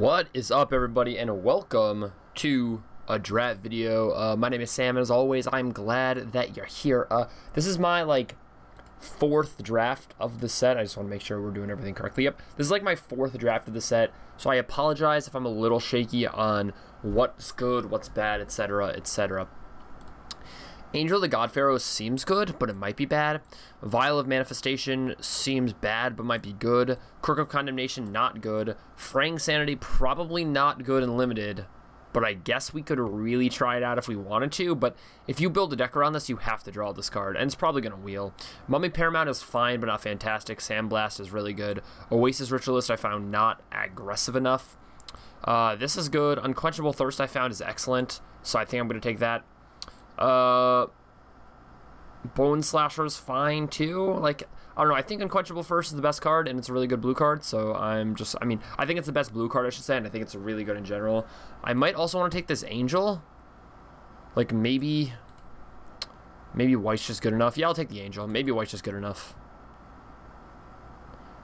What is up, everybody, and welcome to a draft video. My name is Sam, and as always, I'm glad that you're here. This is my fourth draft of the set. I just want to make sure we're doing everything correctly. Yep, this is like my fourth draft of the set, so I apologize if I'm a little shaky on what's good, what's bad, etc., etc. Angel of the God Pharaoh seems good, but it might be bad. Vial of Manifestation seems bad, but might be good. Crook of Condemnation, not good. Fraying Sanity, probably not good and limited, but I guess we could really try it out if we wanted to. But if you build a deck around this, you have to draw this card, and it's probably going to wheel. Mummy Paramount is fine, but not fantastic. Sandblast is really good. Oasis Ritualist I found not aggressive enough. This is good. Unquenchable Thirst I found is excellent, so I think I'm going to take that. Bone Slasher is fine too. I don't know, I think Unquenchable Thirst is the best card, and it's a really good blue card, so I think it's the best blue card, I should say, and I think it's really good in general. I might also want to take this Angel. Maybe White's just good enough. Yeah, I'll take the Angel. Maybe White's just good enough.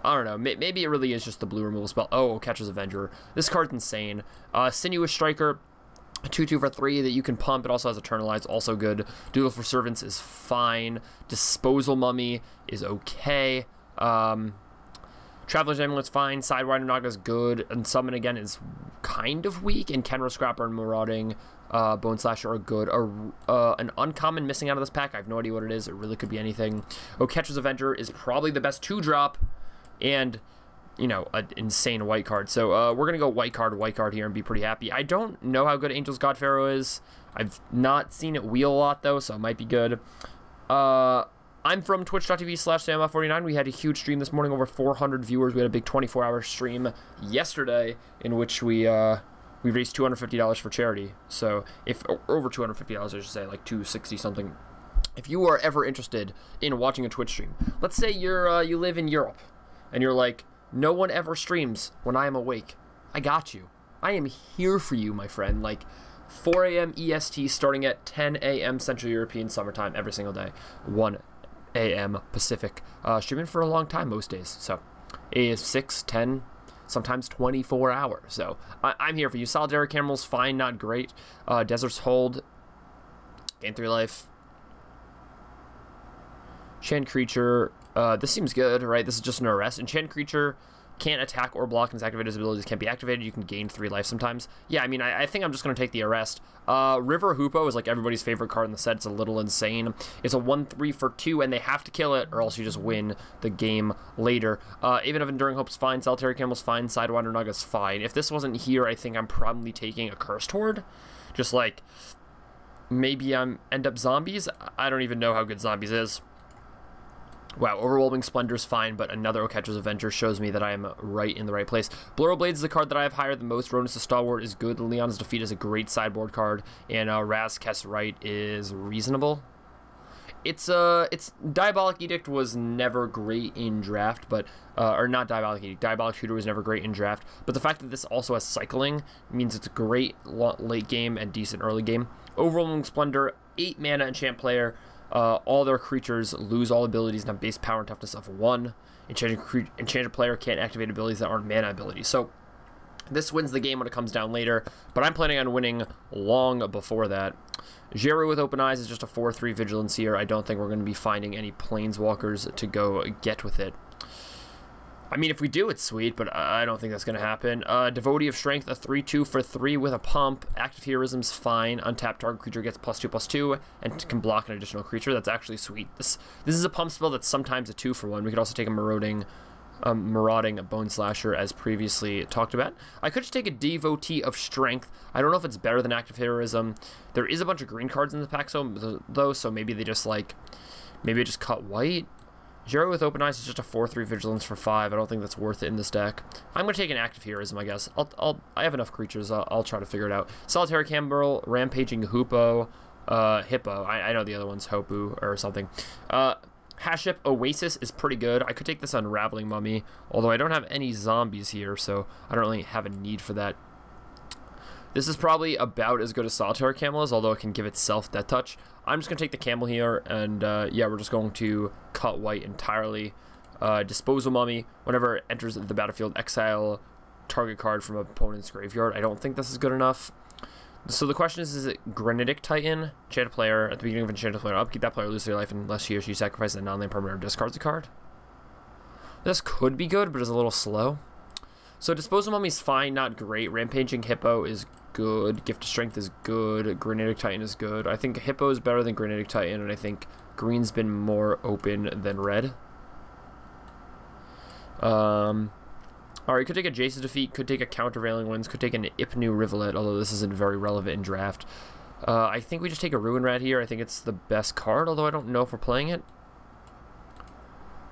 I don't know, maybe it really is just the blue removal spell. Oh, Catcher's Avenger. This card's insane. Sinuous Striker, 2/2 for 3 that you can pump. It also has Eternalize, also good. Duel for Servants is fine. Disposal Mummy is okay. Traveler's Amulet's fine. Sidewinder Naga is good. And Summon again is kind of weak. And Kenro Scrapper and Marauding Bone Slasher are good. An uncommon missing out of this pack. I have no idea what it is. It really could be anything. Oh, Catcher's Avenger is probably the best 2-drop. And an insane white card. So we're going to go white card here and be pretty happy. I don't know how good Angel's God Pharaoh is. I've not seen it wheel a lot, though, so it might be good. I'm from twitch.tv/SamUp49. We had a huge stream this morning, over 400 viewers. We had a big 24-hour stream yesterday in which we raised $250 for charity. So or over $250, I should say, like $260 something. If you are ever interested in watching a Twitch stream, let's say you live in Europe and you're like, no one ever streams when I am awake. I got you. I am here for you, my friend. 4 a.m. EST starting at 10 a.m. Central European summertime every single day. 1 a.m. Pacific. Streaming for a long time most days. So it is 6, 10, sometimes 24 hours. So I'm here for you. Solitary Camel's fine, not great. Desert's Hold. Gain 3 life. Enchant Creature. This seems good, right? This is just an arrest. Enchant Creature can't attack or block, and its activated abilities can't be activated. You can gain 3 life sometimes. Yeah, I think I'm just going to take the arrest. River Hoopoe is everybody's favorite card in the set. It's a little insane. It's a 1/3 for 2, and they have to kill it, or else you just win the game later. Even if Enduring Hope's fine, Solitary Camel's fine, Sidewinder Naga's fine. If this wasn't here, I think I'm probably taking a Cursed Horde. Just maybe I'm end up Zombies. I don't even know how good Zombies is. Wow, Overwhelming Splendor's fine, but another Catcher's Avenger shows me that I am right in the right place. Blurrow Blades is the card that I have higher than most. Rodent's the Stalwart is good. Leon's Defeat is a great sideboard card, and Razkess Right is reasonable. It's Diabolic Edict was never great in draft, but or not Diabolic Edict. Diabolic Shooter was never great in draft, but the fact that this also has cycling means it's a great late game and decent early game. Overwhelming Splendor, 8 mana enchant player. All their creatures lose all abilities and have base power and toughness of 1. Enchanted player can't activate abilities that aren't mana abilities. So this wins the game when it comes down later, but I'm planning on winning long before that. Jeru with Open Eyes is just a 4/3 Vigilance here. I don't think we're going to be finding any Planeswalkers to go get with it. If we do, it's sweet, but I don't think that's going to happen. Devotee of Strength, a 3/2 for 3 with a pump. Active Heroism's fine. Untapped target creature gets +2/+2 and can block an additional creature. That's actually sweet. This is a pump spell that's sometimes a 2 for 1. We could also take a Marauding Bone Slasher, as previously talked about. I could just take a Devotee of Strength. I don't know if it's better than Active Heroism. There is a bunch of green cards in the pack, though, so maybe they just maybe I just cut white. Jeru with Open Eyes is just a 4/3 Vigilance for 5. I don't think that's worth it in this deck. I'm going to take an Active Heroism, I guess. I have enough creatures. I'll try to figure it out. Solitary Camel, Rampaging Hoopoe, Hippo. I know the other one's Hopu or something. Haship Oasis is pretty good. I could take this Unraveling Mummy, although I don't have any zombies here, so I don't really have a need for that. This is probably about as good as Solitary Camel is, although it can give itself Death Touch. I'm just going to take the Camel here, and yeah, we're just going to cut white entirely. Disposal Mummy, whenever it enters the battlefield, exile target card from opponent's graveyard. I don't think this is good enough. So the question is it Granitic Titan? Enchant a player. At the beginning of Enchanted player, upkeep that player, lose their life unless he or she sacrifices a non-land permanent or discards a card. This could be good, but it's a little slow. So Disposal Mummy's fine, not great. Rampaging Hippo is good. Gift of Strength is good. Granitic Titan is good. I think Hippo is better than Granitic Titan, and I think green's been more open than red. Alright, could take a Jace's Defeat, could take a Countervailing Winds, could take an Ipnu Rivulet, although this isn't very relevant in draft. I think we just take a Ruin Rat here. I think it's the best card, although I don't know if we're playing it.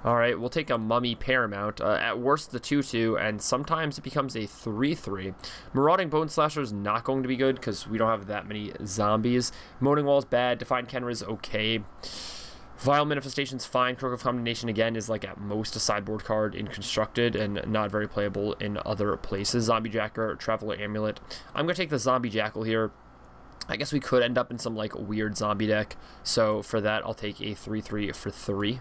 Alright, we'll take a Mummy Paramount. At worst, the 2/2, and sometimes it becomes a 3/3. Marauding Bone Slasher is not going to be good because we don't have that many zombies. Moaning Wall is bad. Defiant Kenra is okay. Vile Manifestation's fine. Crook of Condemnation, again, is like at most a sideboard card in Constructed and not very playable in other places. Zombie Jacker, Traveler Amulet. I'm going to take the Zombie Jackal here. I guess we could end up in some like weird zombie deck. So for that, I'll take a 3/3 for 3.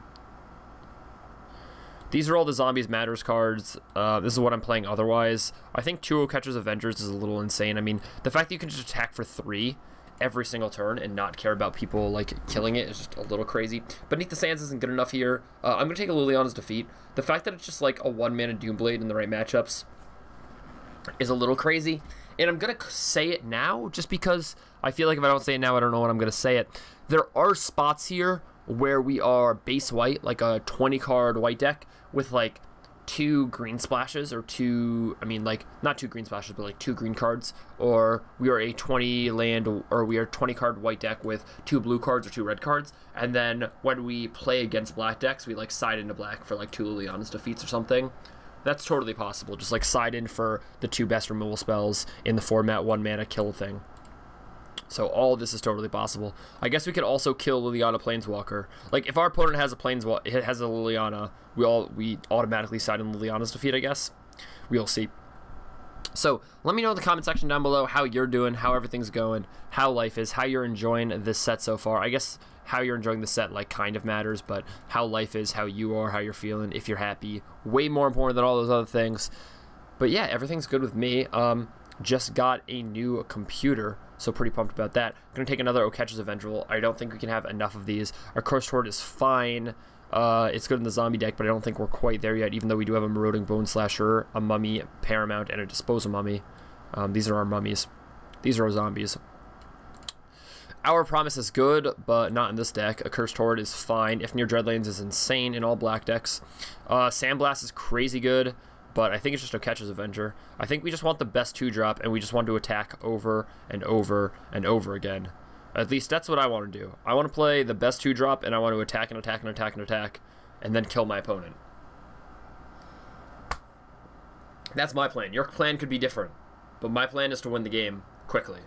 These are all the Zombies Matters cards. This is what I'm playing otherwise. I think 2-0 Catcher's Avengers is a little insane. I mean, the fact that you can just attack for 3 every single turn and not care about people like killing it is just a little crazy. Beneath the Sands isn't good enough here. I'm going to take a Liliana's Defeat. The fact that it's just like a 1-mana Doomblade in the right matchups is a little crazy. And I'm going to say it now just because I feel like if I don't say it now, I don't know when I'm going to say it. There are spots here where we are base white, like a 20-card white deck with like 2 green splashes or 2, I mean like not 2 green splashes but like 2 green cards, or we are a 20 land or we are a 20 card white deck with 2 blue cards or 2 red cards, and then when we play against black decks we like side into black for like 2 Liliana's Defeats or something. That's totally possible. Just like side in for the 2 best removal spells in the format, 1 mana kill thing. So all of this is totally possible. I guess we could also kill Liliana Planeswalker. Like if our opponent has a Planeswalker, it has a Liliana, we automatically side in Liliana's Defeat, I guess. We'll see. So let me know in the comment section down below how you're doing, how everything's going, how life is, how you're enjoying this set so far. I guess how you're enjoying the set like kind of matters, but how life is, how you are, how you're feeling, if you're happy, way more important than all those other things. But yeah, everything's good with me. Just got a new computer, so pretty pumped about that. I'm going to take another Oketch's Avengeful. I don't think we can have enough of these. Our Cursed Horde is fine. It's good in the zombie deck, but I don't think we're quite there yet, even though we do have a Marauding Bone Slasher, a Mummy Paramount, and a Disposal Mummy. These are our mummies. These are our zombies. Our Promise is good, but not in this deck. A Cursed Horde is fine. If Near Dreadlands is insane in all black decks. Sandblast is crazy good, but I think it's just Oketch's Avenger. I think we just want the best 2-drop, and we just want to attack over and over and over again. At least that's what I want to do. I want to play the best 2-drop, and I want to attack and attack and attack and attack, and then kill my opponent. That's my plan. Your plan could be different, but my plan is to win the game quickly.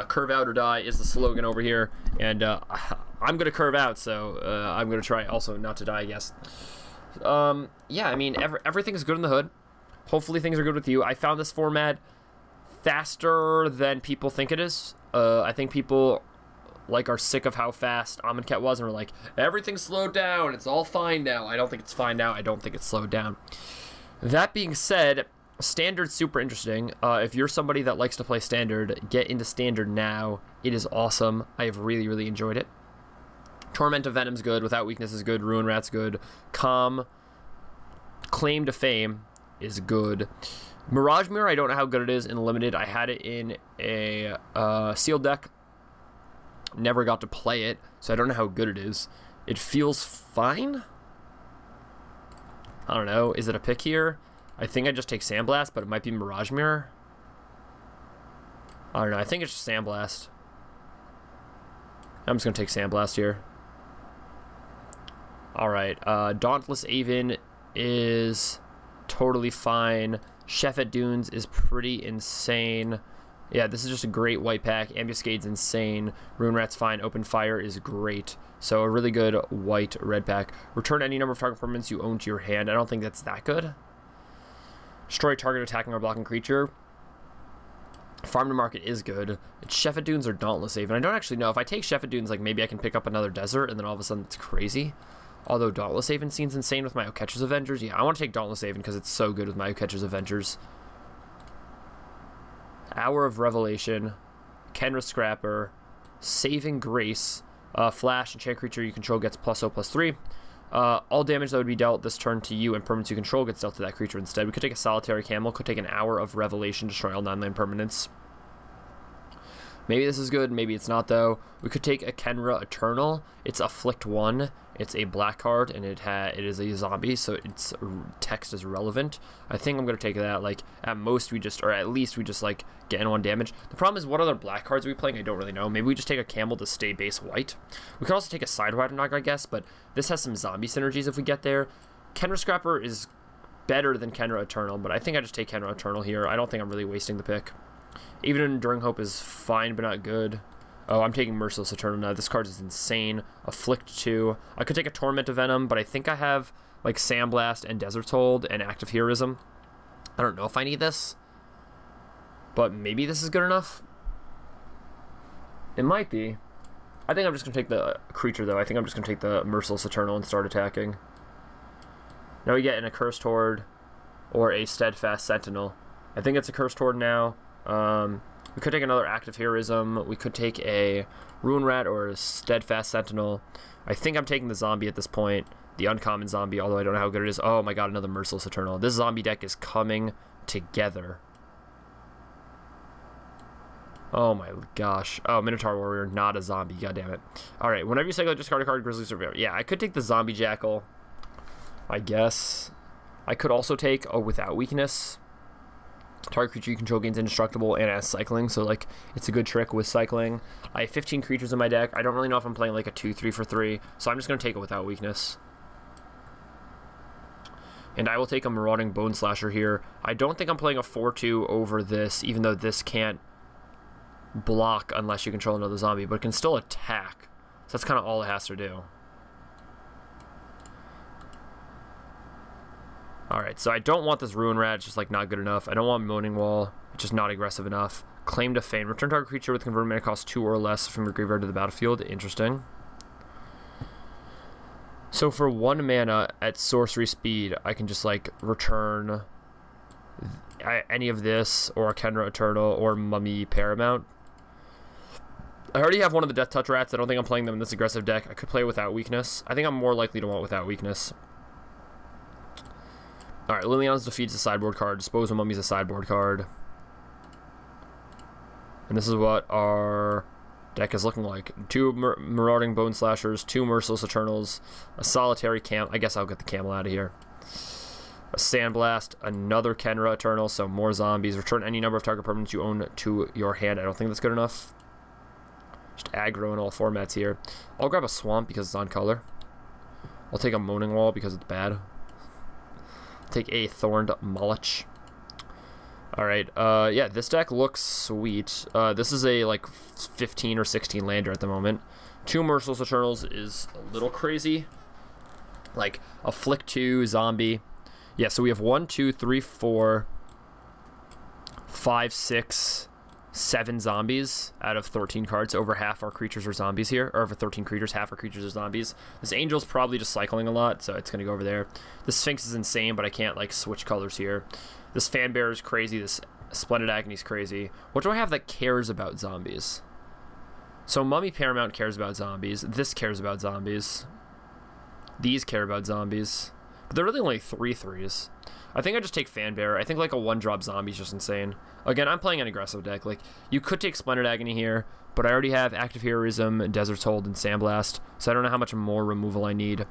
Curve out or die is the slogan over here, and I'm going to curve out, so I'm going to try also not to die, I guess. Yeah, I mean, everything's good in the hood. Hopefully things are good with you. I found this format faster than people think it is. I think people like are sick of how fast Amonkhet was and were like, everything's slowed down, it's all fine now. I don't think it's fine now. I don't think it's slowed down. That being said, Standard's super interesting. If you're somebody that likes to play Standard, get into Standard now. It is awesome. I have really, really enjoyed it. Torment of Venom's good. Without Weakness is good. Ruin Rat's good. Calm, Claim to Fame is good. Mirage Mirror, I don't know how good it is in Limited. I had it in a sealed deck. Never got to play it, so I don't know how good it is. It feels fine. I don't know. Is it a pick here? I think I just take Sandblast, but it might be Mirage Mirror. I don't know. I think it's just Sandblast. I'm just going to take Sandblast here. Alright. Dauntless Aven is totally fine. Chef at Dunes is pretty insane. Yeah, this is just a great white pack. Ambuscade's insane. Ruin Rat's fine. Open Fire is great. So a really good white-red pack. Return any number of target permanents you own to your hand. I don't think that's that good. Destroy target attacking or blocking creature. Farm to Market is good. It's Chef at Dunes or Dauntless Aven. I don't actually know. If I take Chef at Dunes, like maybe I can pick up another desert, and then all of a sudden it's crazy. Although Dauntless Aven seems insane with my Oketch's Avengers. Yeah, I want to take Dauntless Aven because it's so good with my Oketch's Avengers. Hour of Revelation, Kenra Scrapper, Saving Grace, Flash, enchant creature you control gets +0/+3. All damage that would be dealt this turn to you and permanents you control gets dealt to that creature instead. We could take a Solitary Camel, could take an Hour of Revelation, destroy all 9-land permanents. Maybe this is good, maybe it's not though. We could take a Kenra Eternal. It's Afflict 1. It's a black card and it is a zombie, so its text is relevant. I think I'm gonna take that. Like at most we just, or at least we just like get in 1 damage. The problem is what other black cards are we playing? I don't really know. Maybe we just take a Camel to stay base white. We could also take a Siderider Knock, I guess, but this has some zombie synergies if we get there. Kenra Scrapper is better than Kenra Eternal, but I think I just take Kenra Eternal here. I don't think I'm really wasting the pick. Even Enduring Hope is fine, but not good. Oh, I'm taking Merciless Eternal now. This card is insane. Afflict 2. I could take a Torment of Venom, but I think I have, like, Sandblast and Desert Hold and Active Heroism. I don't know if I need this, but maybe this is good enough. It might be. I think I'm just going to take the creature, though. I think I'm just going to take the Merciless Eternal and start attacking. Now we get an Accursed Horde or a Steadfast Sentinel. I think it's Accursed Horde now. We could take another Active Heroism. We could take a Ruin Rat or a Steadfast Sentinel. I think I'm taking the zombie at this point. The uncommon zombie, although I don't know how good it is. Oh my god, another Merciless Eternal. This zombie deck is coming together. Oh my gosh. Oh, Minotaur Warrior, not a zombie. God damn it. Alright, whenever you cycle, discard a card, Grizzly Survivor. Yeah, I could take the Zombie Jackal, I guess. I could also take a Without Weakness. Target creature you control gains indestructible and has cycling, so like it's a good trick with cycling. I have 15 creatures in my deck. I don't really know if I'm playing like a 2/3 for 3, so I'm just going to take it Without Weakness. And I will take a Marauding Bone Slasher here. I don't think I'm playing a 4/2 over this, even though this can't block unless you control another zombie, but it can still attack. So that's kind of all it has to do. Alright, so I don't want this Ruin Rat, it's just like not good enough. I don't want Moaning Wall, it's just not aggressive enough. Claim to Fame. Return target creature with converted mana cost 2 or less from your graveyard to the battlefield. Interesting. So for 1 mana at sorcery speed, I can just like return any of this, or a Kenra Eternal, or Mummy Paramount. I already have one of the Death Touch Rats. I don't think I'm playing them in this aggressive deck. I could play Without Weakness. I think I'm more likely to want Without Weakness. Alright, Liliana's Defeat's a sideboard card. Dispose of Mummy's a sideboard card. And this is what our deck is looking like. 2 Marauding Bone Slashers, 2 Merciless Eternals, a Solitary Camel. I guess I'll get the Camel out of here. A Sandblast, another Kenra Eternal, so more zombies. Return any number of target permanents you own to your hand. I don't think that's good enough. Just aggro in all formats here. I'll grab a Swamp because it's on color. I'll take a Moaning Wall because it's bad. Take a Thorned Mulch. Alright, yeah, this deck looks sweet. This is a, like, 15 or 16 lander at the moment. 2 Merciless Eternals is a little crazy. Like, Afflict 2, Zombie. Yeah, so we have 1, 2, 3, 4, 5, 6, 7 zombies out of 13 cards. Over half our creatures are zombies here. Or over 13 creatures, half our creatures are zombies. This Angel's probably just cycling a lot, so it's going to go over there. This Sphinx is insane, but I can't, like, switch colors here. This Fanbearer is crazy. This Splendid Agony is crazy. What do I have that cares about zombies? So Mummy Paramount cares about zombies. This cares about zombies. These care about zombies. But they're really only 3/3s. I think I just take Fanbearer. I think like a 1-drop zombie is just insane. Again, I'm playing an aggressive deck. Like, you could take Splendid Agony here, but I already have Active Heroism, Desert Hold, and Sandblast, so I don't know how much more removal I need.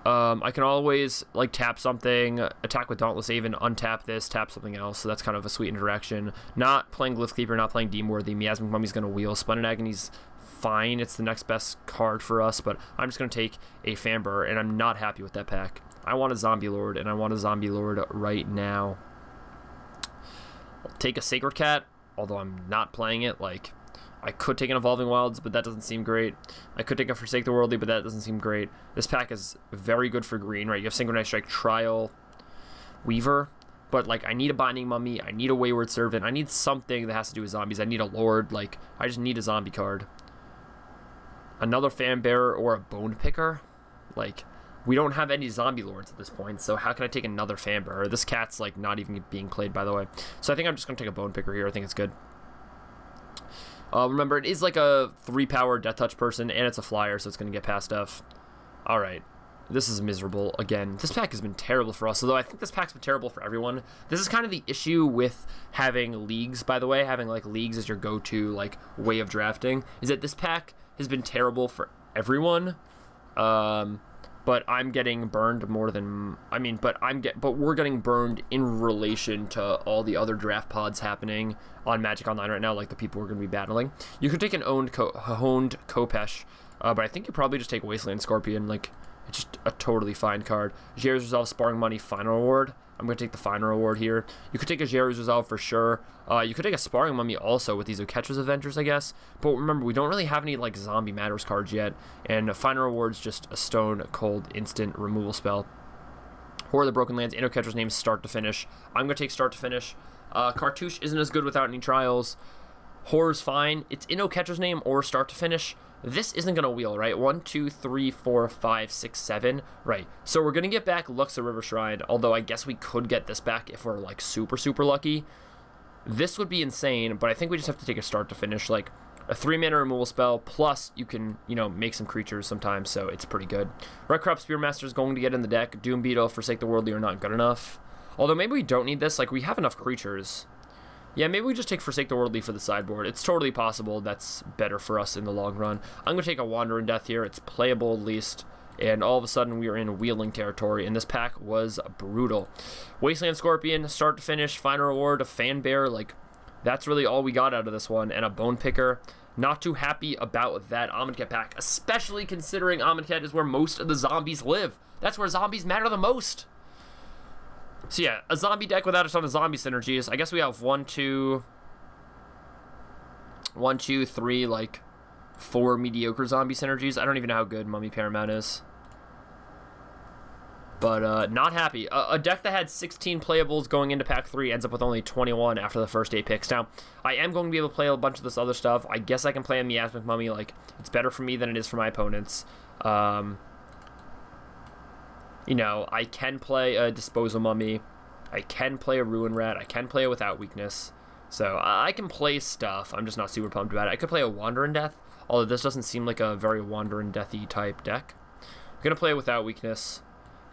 I can always, like, tap something, attack with Dauntless Haven, untap this, tap something else, so that's kind of a sweet interaction. Not playing Glyphkeeper, not playing Deemworthy. Miasmic Mummy's going to wheel. Splendid Agony's fine. It's the next best card for us, but I'm just going to take a Fanbearer, and I'm not happy with that pack. I want a Zombie Lord, and I want a Zombie Lord right now. I'll take a Sacred Cat, although I'm not playing it. Like, I could take an Evolving Wilds, but that doesn't seem great. I could take a Forsake the Worldly, but that doesn't seem great. This pack is very good for green, right? You have Synchronized Strike, Trial, Weaver, but, like, I need a Binding Mummy, I need a Wayward Servant, I need something that has to do with zombies. I need a Lord, like, I just need a zombie card. Another Fanbearer or a Bone Picker? Like, We don't have any zombie lords at this point, so how can I take another Fanbearer? This cat's like not even being played, by the way. So I think I'm just gonna take a Bone Picker here. I think it's good. Remember, it is like a 3-power Death Touch person, and it's a flyer, so it's gonna get past stuff. All right. This is miserable again. This pack has been terrible for us, although I think this pack's been terrible for everyone. This is kind of the issue with having leagues, by the way, having like leagues as your go-to like way of drafting, is that this pack has been terrible for everyone. But I'm getting burned more than but we're getting burned in relation to all the other draft pods happening on Magic Online right now, like the people we're going to be battling. You could take an honed Kopesh, but I think you probably just take Wasteland Scorpion. Like, it's just a totally fine card. Jerry's Resolve, Sparring Money, Final Reward. I'm going to take the Final Reward here. You could take a Jerry's Resolve for sure. You could take a Sparring Mummy also with these Catcher's Adventures, I guess. But remember, we don't really have any like Zombie Matters cards yet. And Final Reward's just a Stone Cold instant removal spell. Horror of the Broken Lands, Catcher's Name, Start to Finish. I'm going to take Start to Finish. Cartouche isn't as good without any trials. Horror's fine. It's Catcher's Name or Start to Finish. This isn't going to wheel, right? 1, 2, 3, 4, 5, 6, 7. Right. So we're going to get back Luxa River Shrine, although I guess we could get this back if we're, like, super, super lucky. This would be insane, but I think we just have to take a Start to Finish, like a 3-mana removal spell, plus you can, you know, make some creatures sometimes, so it's pretty good. Red Crop Spearmaster is going to get in the deck. Doom Beetle, Forsake the Worldly are not good enough. Although maybe we don't need this. Like, we have enough creatures. Yeah, maybe we just take Forsake the Worldly for the sideboard. It's totally possible that's better for us in the long run. I'm going to take a Wanderer in Death here. It's playable at least. And all of a sudden, we are in wheeling territory, and this pack was brutal. Wasteland Scorpion, Start to Finish, Final Reward, a Fanbearer. Like, that's really all we got out of this one. And a Bone Picker. Not too happy about that Amonkhet pack, especially considering Amonkhet is where most of the zombies live. That's where zombies matter the most. So yeah, a zombie deck without a ton of zombie synergies. I guess we have 1, 2, 3, like 4 mediocre zombie synergies. I don't even know how good Mummy Paramount is. But not happy. A deck that had 16 playables going into pack 3 ends up with only 21 after the first 8 picks. Now, I am going to be able to play a bunch of this other stuff. I guess I can play a Miasmic Mummy. Like, it's better for me than it is for my opponents. You know, I can play a Disposal Mummy. I can play a Ruin Rat. I can play it without weakness. So I can play stuff. I'm just not super pumped about it. I could play a Wander in Death, although this doesn't seem like a very Wander in Deathy type deck. I'm going to play it without weakness.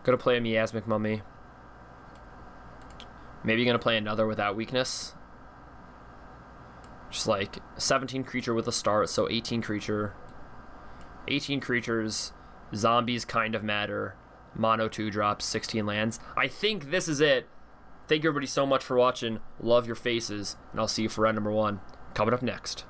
Going to play a Miasmic Mummy. Maybe going to play another without weakness. Just like 17 creature with a start, so 18 creature. 18 creatures. Zombies kind of matter. Mono 2 drops, 16 lands. I think this is it. Thank you everybody so much for watching. Love your faces, and I'll see you for round number 1 coming up next.